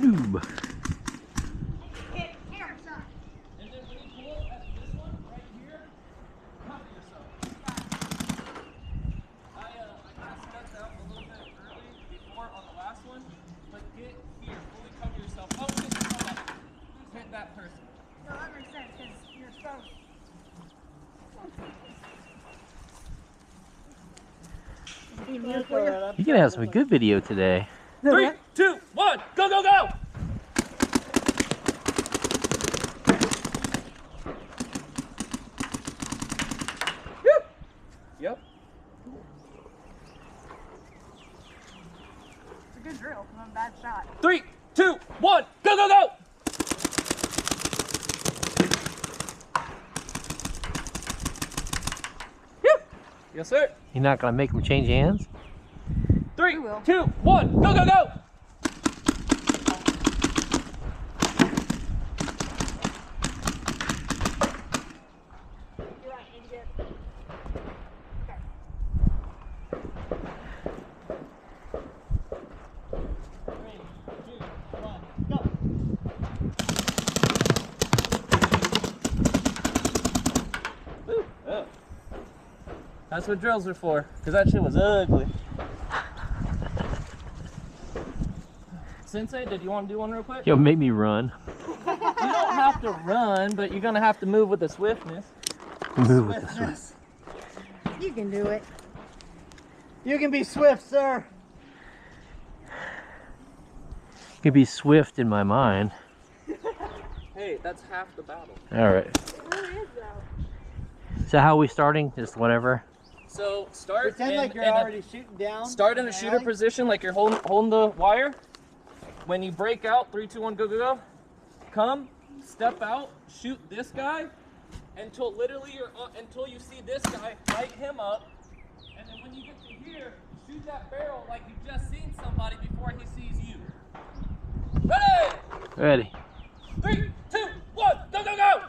noob. And then when you pull at this one right here, cover yourself. I kind of stepped out a little bit early before on the last one, but get here, fully cover yourself. Oh, hit somebody. Hit that person. No, that makes sense because you're exposed. You're gonna have some good video today. 3, 2, 1, go, go, go! Woo! Yep. It's a good drill, not a bad shot. 3, 2, 1, go, go, go! Yes, sir. You're not gonna make them change hands? 3, 2, 1, go, go, go! You're right, need to get. Okay. 3, 2, 1, go! Ooh, oh. That's what drills are for, because that shit was ugly. Sensei, did you want to do one real quick? You'll make me run. You don't have to run, but you're going to have to move with the swiftness. Move with the swift. You can do it. You can be swift, sir. You can be swift in my mind. Hey, that's half the battle. Alright. It really is though. So how are we starting? Just whatever? So start Pretend like you're already shooting down. Start in a shooter position, like you're holding the wire. When you break out, 3, 2, 1, go, go, go. Come, step out, shoot this guy until literally until you see this guy, light him up, and then when you get to here, shoot that barrel like you've just seen somebody before he sees you. Ready? Ready. 3, 2, 1, go, go, go!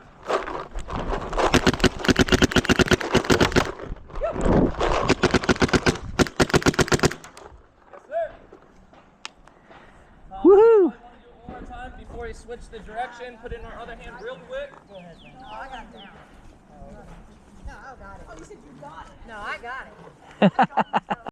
Woohoo! Want to do it one more time before you switch the direction? Put it in our other hand real quick. Oh, I got it down. No, I got it. Oh, you said you got it. No, I got it.